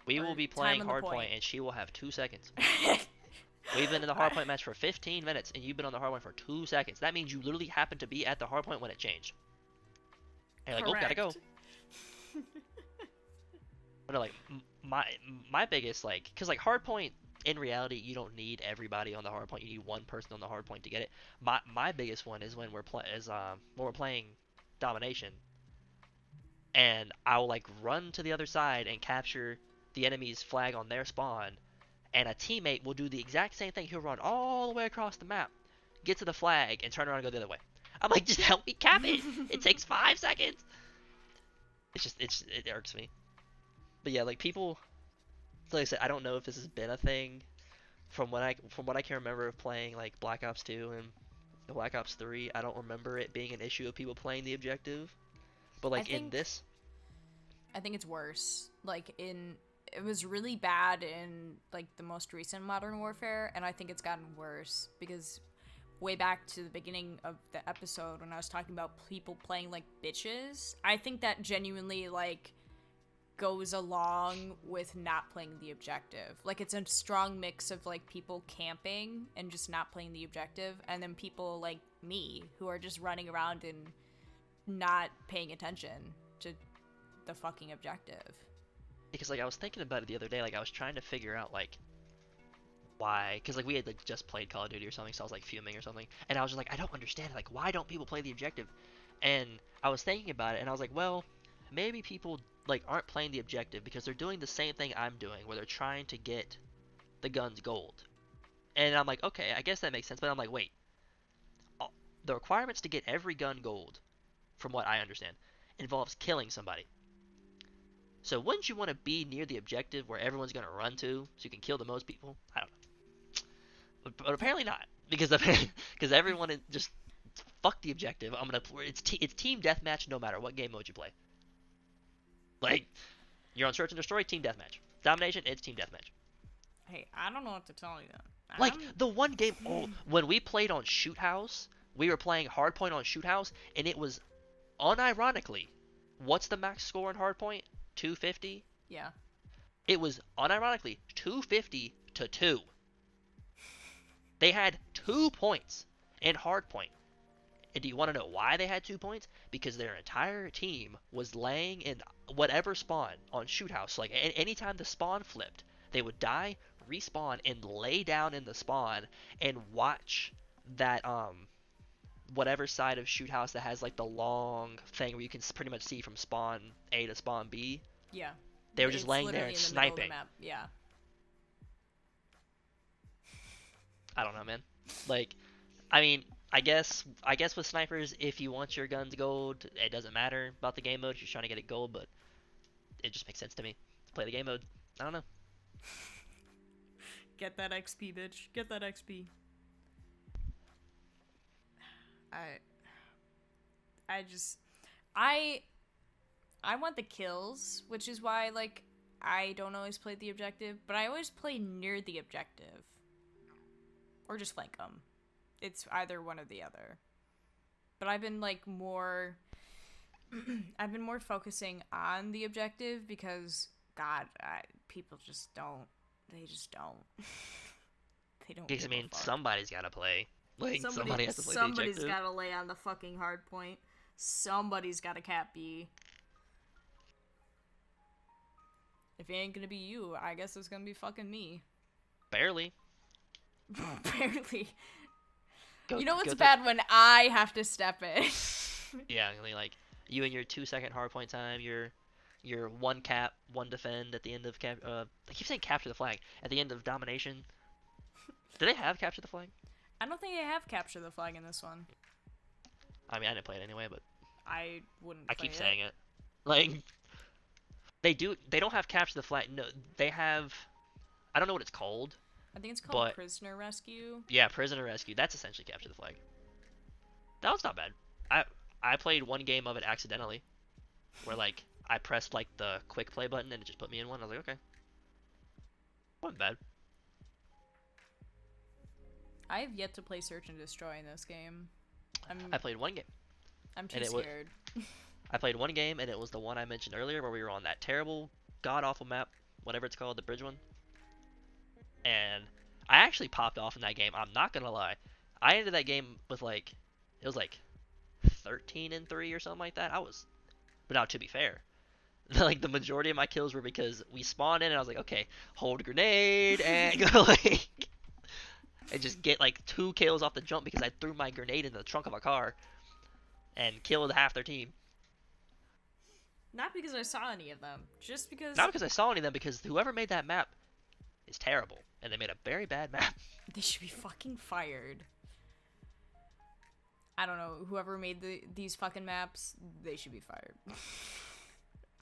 we or will be time playing on the hardpoint, point. and she will have 2 seconds. We've been in the hardpoint match for 15 minutes, and you've been on the hardpoint for 2 seconds. That means you literally happened to be at the hardpoint when it changed. And you're like, oh, gotta go. But no, like my biggest like, cause like hardpoint in reality you don't need everybody on the hardpoint. You need one person on the hardpoint to get it. My biggest one is when we're playing domination, and I'll like run to the other side and capture the enemy's flag on their spawn, and a teammate will do the exact same thing. He'll run all the way across the map, get to the flag, and turn around and go the other way. I'm like, just help me cap it. It takes 5 seconds. It irks me. But yeah, like people, like I said, I don't know if this has been a thing from what I can remember of playing like Black Ops 2 and Black Ops 3. I don't remember it being an issue of people playing the objective. But like in this, I think it's worse. Like it was really bad in like the most recent Modern Warfare, and I think it's gotten worse because way back to the beginning of the episode when I was talking about people playing like bitches, I think that genuinely like goes along with not playing the objective. Like, it's a strong mix of like people camping and just not playing the objective, and then people like me who are just running around and not paying attention to the fucking objective. because like I was thinking about it the other day, like I was trying to figure out like why, because like we had like just played Call of Duty or something, so I was like fuming or something, and I was just like, I don't understand, like why don't people play the objective? And I was thinking about it, and I was like, well, maybe people like aren't playing the objective because they're doing the same thing I'm doing, where they're trying to get the guns gold. And I'm like, okay, I guess that makes sense. But I'm like, wait, the requirements to get every gun gold, from what I understand, involves killing somebody. So wouldn't you want to be near the objective where everyone's going to run to so you can kill the most people? I don't know. But apparently not, because because everyone is just fuck the objective. It's team deathmatch no matter what game mode you play. Like you're on search and destroy, team deathmatch. Domination, it's team deathmatch. Hey, I don't know what to tell you. Like the one game, when we played on Shoot House, we were playing Hardpoint on Shoot House, and it was unironically, what's the max score in Hardpoint? 250. Yeah. It was unironically 250 to 2. They had 2 points in Hardpoint. And do you want to know why they had 2 points? Because their entire team was laying in whatever spawn on Shoot House. Like anytime the spawn flipped, they would die, respawn, and lay down in the spawn and watch that whatever side of Shoot House that has like the long thing where you can pretty much see from spawn A to spawn B. Yeah. They were just laying there and sniping. Yeah. I don't know, man. Like, I mean, I guess with snipers, if you want your guns gold, it doesn't matter about the game mode. If you're trying to get it gold, but it just makes sense to me to play the game mode. I don't know. Get that XP, bitch. Get that XP. I want the kills, which is why like I don't always play the objective, but I always play near the objective. Or just flank them. It's either one or the other. But I've been like more I've been more focusing on the objective because God, people just don't. They just don't. They don't. Because I mean, somebody's got to play. Like somebody has to play the objective. Somebody's got to lay on the fucking hard point. Somebody's got to cap B. If it ain't gonna be you, I guess it's gonna be fucking me. Barely. Barely. You know what's bad when I have to step in. Yeah, like you and your 2-second hardpoint time, your one cap, one defend at the end of I keep saying capture the flag at the end of domination. Do they have capture the flag? I don't think they have capture the flag in this one. I mean, I didn't play it anyway, but I wouldn't. I keep saying it. Like they do. They don't have capture the flag. No, they have. I don't know what it's called. I think it's called prisoner rescue. Yeah, prisoner rescue. That's essentially capture the flag. That was not bad. I played one game of it accidentally, where like I pressed like the quick play button and it just put me in one. I was like, okay, wasn't bad. I have yet to play search and destroy in this game. I played one game. I'm too scared. I played one game and it was the one I mentioned earlier where we were on that terrible, god awful map, whatever it's called, the bridge one. And I actually popped off in that game. I'm not gonna lie. I ended that game with like, it was like 13-3 or something like that. But now to be fair, like the majority of my kills were because we spawned in and I was like, okay, hold a grenade and go like, and just get like 2 kills off the jump because I threw my grenade in the trunk of a car and killed half their team. Not because I saw any of them, just because. Not because I saw any of them, because whoever made that map is terrible, and they made a very bad map. They should be fucking fired. I don't know, whoever made these fucking maps, they should be fired.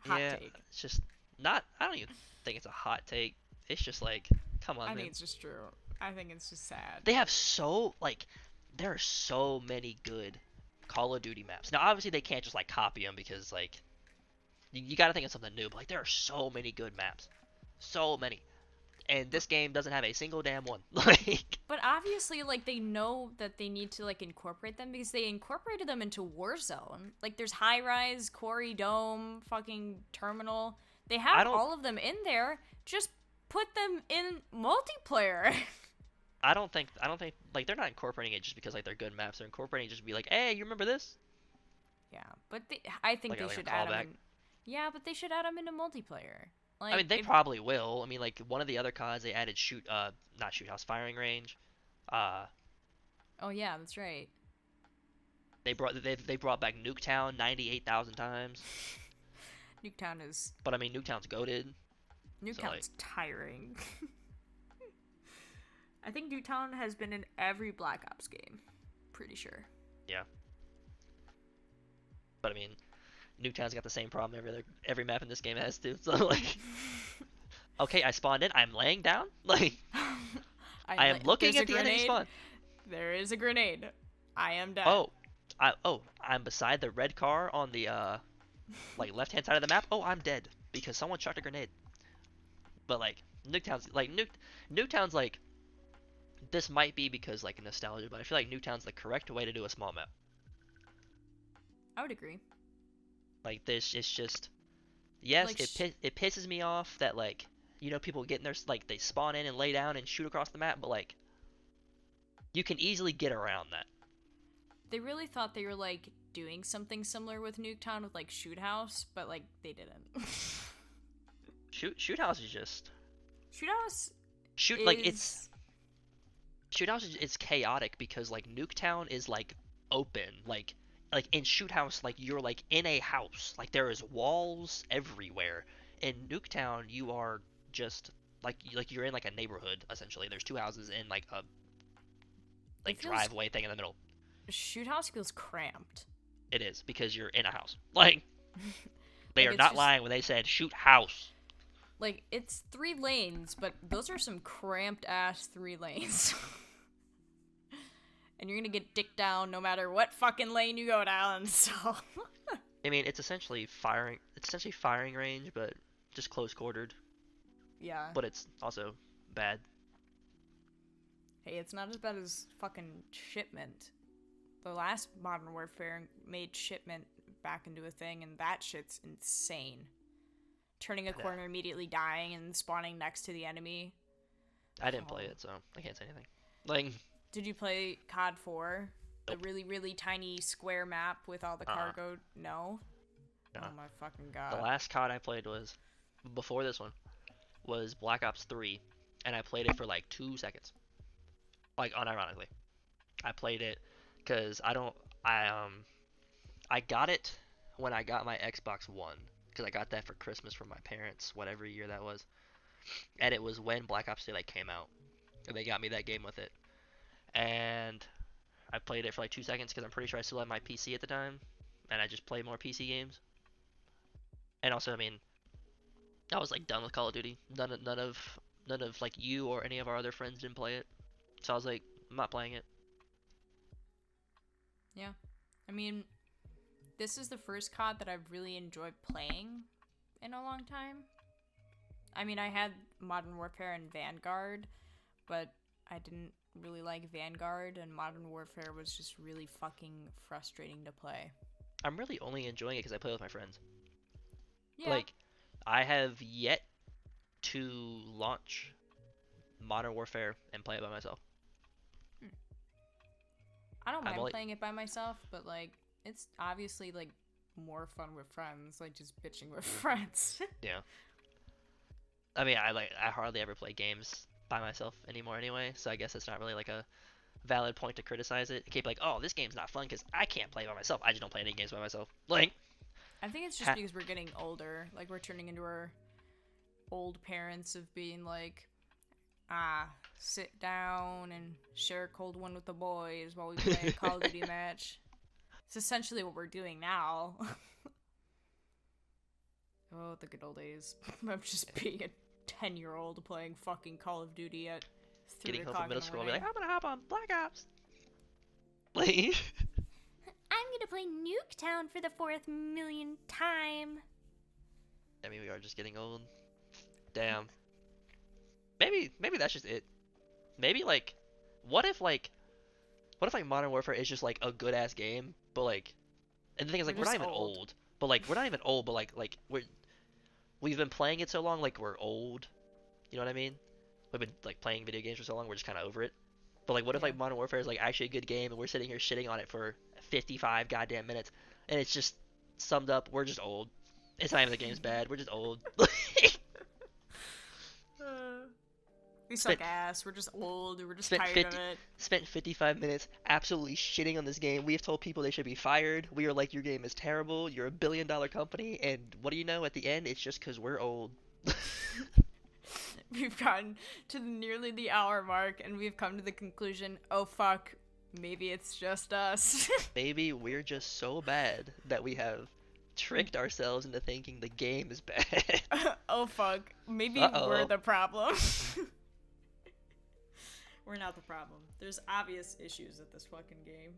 Hot take. It's just not. I don't even think it's a hot take. It's just like, come on, I man. think it's just true. I think it's just sad. They have there are so many good Call of Duty maps. Now, obviously, they can't just like copy them because like you got to think of something new. But like, there are so many good maps, so many. And this game doesn't have a single damn one. Like, but obviously, like, they know that they need to like incorporate them because they incorporated them into Warzone. Like, there's High Rise, Quarry Dome, fucking Terminal. They have all of them in there. Just put them in multiplayer. I don't think like they're not incorporating it just because like they're good maps. They're incorporating it just to be like, hey, you remember this? Yeah, but I think like they should add them. Yeah, but they should add them into multiplayer. Like, I mean, they probably will. I mean, like one of the other CODs, they added not shoot house, firing range. Oh yeah, that's right. They brought back Nuketown 98,000 times. Nuketown is But I mean, Nuketown's goated, so like, Nuketown's tiring. I think Nuketown has been in every Black Ops game. Pretty sure. yeah. But I mean, Nuketown's got the same problem every map in this game has too. So like, okay, I spawned in. I'm laying down. Like, I am looking at the enemy spawn. There is a grenade. I am dead. I'm beside the red car on the like left hand side of the map. Oh, I'm dead because someone chucked a grenade. But like Nuketown's like, this might be because like nostalgia, but I feel like Nuketown's the correct way to do a small map. I would agree. Like this, it's just, yes, Like it pisses me off that like, you know, people get in there, like they spawn in and lay down and shoot across the map, but like you can easily get around that. they really thought they were like doing something similar with Nuketown with like Shoot House, but like they didn't. Shoot House is just Shoot House shoot is... like Shoot House is chaotic because like Nuketown is like open, like in Shoot House, like you're like in a house, like there is walls everywhere. In Nuketown, you are just like you're in like a neighborhood essentially. There's two houses and like a like driveway thing in the middle. Shoot House feels cramped. It is because you're in a house. Like they Like, are it's not just... lying when they said shoot house. Like, it's 3 lanes, but those are some cramped ass 3 lanes. And you're gonna get dicked down no matter what fucking lane you go down, so... I mean, it's essentially firing range, but just close quartered. Yeah. But it's also bad. Hey, it's not as bad as fucking Shipment. The last Modern Warfare made Shipment back into a thing, and that shit's insane. Turning a corner, immediately dying, and spawning next to the enemy. I didn't play it, so I can't say anything. Like, did you play COD 4? nope. The really, really tiny square map with all the cargo? No? No. Oh my fucking god. The last COD I played was, before this one, was Black Ops 3, and I played it for like 2 seconds. Like, unironically. I played it because I got it when I got my Xbox One, because I got that for Christmas from my parents, whatever year that was. And it was when Black Ops 3 like came out, and they got me that game with it. And I played it for like 2 seconds because I'm pretty sure I still had my PC at the time, and I just played more PC games. And also, I mean, I was like done with Call of Duty. None of like you or any of our other friends didn't play it, so I was like, I'm not playing it. Yeah. I mean, this is the first COD that I've really enjoyed playing in a long time. I mean, I had Modern Warfare and Vanguard, but I didn't really like Vanguard, and Modern Warfare was just really fucking frustrating to play. I'm really only enjoying it because I play with my friends. Yeah. Like, I have yet to launch Modern Warfare and play it by myself. I don't mind playing it by myself, but like, it's obviously like more fun with friends, like just bitching with friends. Yeah. I mean, I hardly ever play games by myself anymore anyway, so I guess it's not really like a valid point to criticize it. It can't be like, oh, this game's not fun because I can't play by myself. I just don't play any games by myself. Like, I think it's just because we're getting older. Like, we're turning into our old parents of being like, sit down and share a cold one with the boys while we play a Call of Duty match. It's essentially what we're doing now. Oh, the good old days of just being a 10-year-old playing fucking Call of Duty at 3 getting home o'clock from middle in the school, I'll morning. be like, I'm gonna hop on Black Ops. Like, I'm gonna play Nuketown for the 4th millionth time. I mean, we are just getting old. Damn. Maybe that's just it. Maybe like, what if Modern Warfare is just like a good ass game, but like, and the thing is like we're not even old, but like we're not even old, but like we've been playing it so long, like we're old. You know what I mean? We've been like playing video games for so long, we're just kind of over it. But like, what if like Modern Warfare is like actually a good game, and we're sitting here shitting on it for 55 goddamn minutes, and it's just summed up, we're just old. It's not even the game's bad, we're just old. We suck Spent ass. We're just old. We're just spent tired of 50 it. spent 55 minutes absolutely shitting on this game. We have told people they should be fired. We are like, your game is terrible. You're $1 billion company, and what do you know? At the end, it's just because we're old. We've gotten to nearly the hour mark, and we've come to the conclusion, oh fuck, maybe it's just us. Maybe we're just so bad that we have tricked ourselves into thinking the game is bad. Oh fuck, maybe we're Uh-oh. the problem. We're not the problem. There's obvious issues with this fucking game.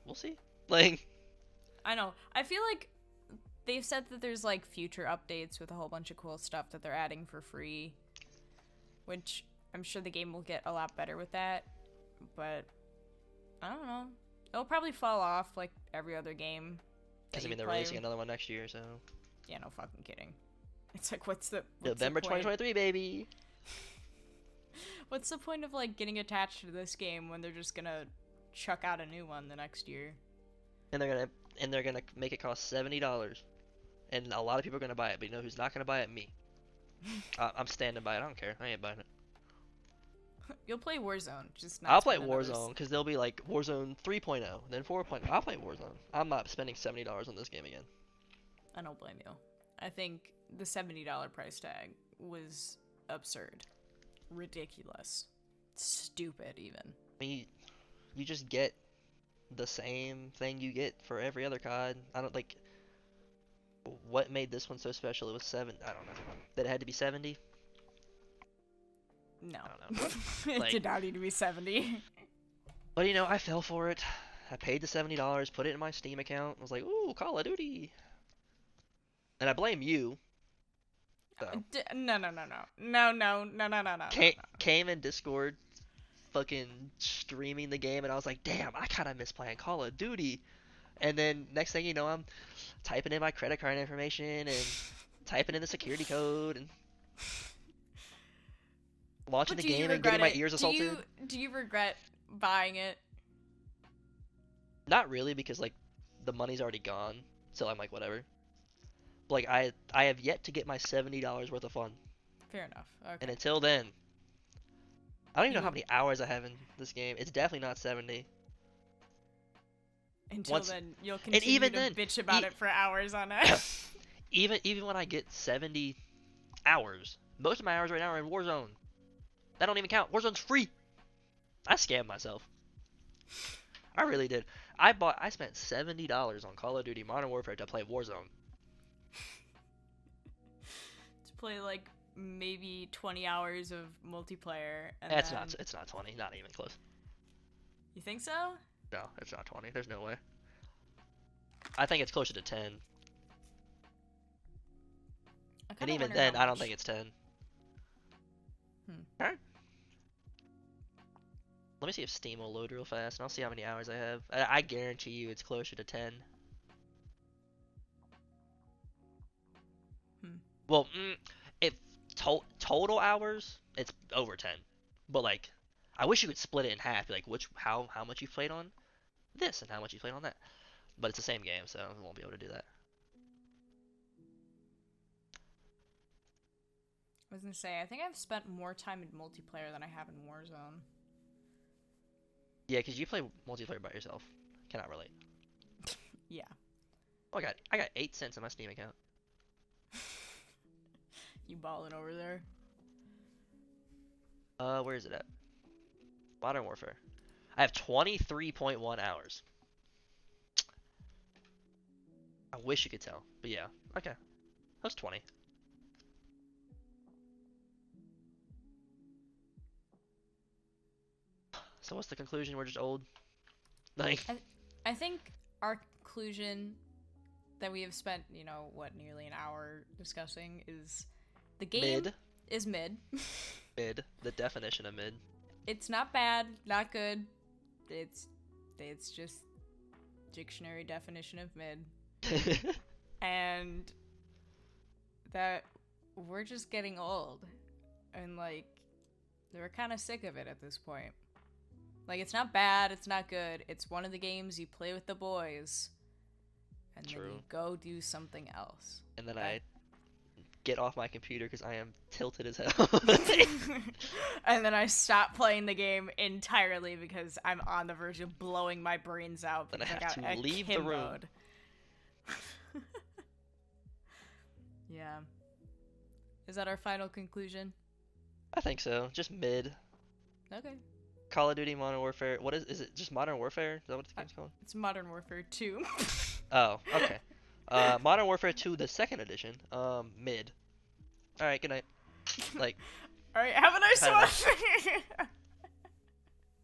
We'll see. Like, I know. I feel like they've said that there's like future updates with a whole bunch of cool stuff that they're adding for free, which I'm sure the game will get a lot better with that. But I don't know. It'll probably fall off like every other game. because I mean they're releasing another one next year, so Yeah, no fucking kidding. It's like, what's the November the point? 2023, baby. What's the point of like getting attached to this game when they're just gonna chuck out a new one the next year? And they're gonna make it cost $70, and a lot of people are gonna buy it. But you know who's not gonna buy it? Me. I'm standing by it. I don't care. I ain't buying it. You'll play Warzone, just not I'll play spend another Warzone because they'll be like Warzone 3.0, then 4.0. I'll play Warzone. I'm not spending $70 on this game again. I don't blame you. I think the $70 price tag was absurd. Ridiculous. Stupid, even. I mean, you just get the same thing you get for every other COD. I don't like. What made this one so special? It was I don't know. That it had to be 70. No. I don't know. It Like- did not need to be 70. But you know, I fell for it. I paid the $70, put it in my Steam account. I was like, ooh, Call of Duty. And I blame you. So, No, no, no, no. No, no, no, no, no, no. came in Discord, fucking streaming the game, and I was like, damn, I kind of miss playing Call of Duty. And then next thing you know, I'm typing in my credit card information and typing in the security code and launching But the do you game and regret getting my it? ears assaulted. Do you regret buying it? Not really, because like the money's already gone, so I'm like, whatever. Like I have yet to get my $70 worth of fun, Fair enough. Okay. and until then, I don't even You know how will- many hours I have in this game. It's definitely not 70. Until once- then, you'll continue even to then, bitch about e- it for hours on end. Even when I get 70 hours, most of my hours right now are in Warzone. That don't even count. Warzone's free. I scammed myself. I really did. I spent $70 on Call of Duty Modern Warfare to play Warzone. To play like maybe 20 hours of multiplayer. And It's then... not. It's not 20. Not even close. You think so? No, it's not 20. There's no way. I think it's closer to 10. I And kinda even wonder then, how I don't much- think it's 10. Hmm. Alright. Let me see if Steam will load real fast, and I'll see how many hours I have. I guarantee you it's closer to 10. Hmm. Well, if total hours, it's over 10. But like, I wish you could split it in half. Like, how much you played on this and how much you played on that. But it's the same game, so I won't be able to do that. I was gonna say, I think I've spent more time in multiplayer than I have in Warzone. Yeah, because you play multiplayer by yourself. Cannot relate. Yeah. Oh, I got 8 cents in my Steam account. You balling over there? Where is it at? Modern Warfare. I have 23.1 hours. I wish you could tell, but yeah. Okay. That's 20. So what's the conclusion? We're just old? Like, I think our conclusion that we have spent, nearly an hour discussing is the game mid. is mid. Mid. The definition of mid. It's not bad, not good. It's just dictionary definition of mid. And that we're just getting old. And like we're kind of sick of it at this point. Like, it's not bad, it's not good. It's one of the games you play with the boys. And then True. you go do something else. And then I get off my computer because I am tilted as hell. And then I stop playing the game entirely because I'm on the verge of blowing my brains out Then I because have got to a leave Kim the room. mode. Yeah. Is that our final conclusion? I think so. Just mid. Okay. Call of Duty Modern Warfare. What is it? Just Modern Warfare? Is that what the game's called? It's Modern Warfare 2. Oh, okay. Modern Warfare 2, the second edition. Mid. All right. Good night. Like. All right. Have a nice Have a nice- one.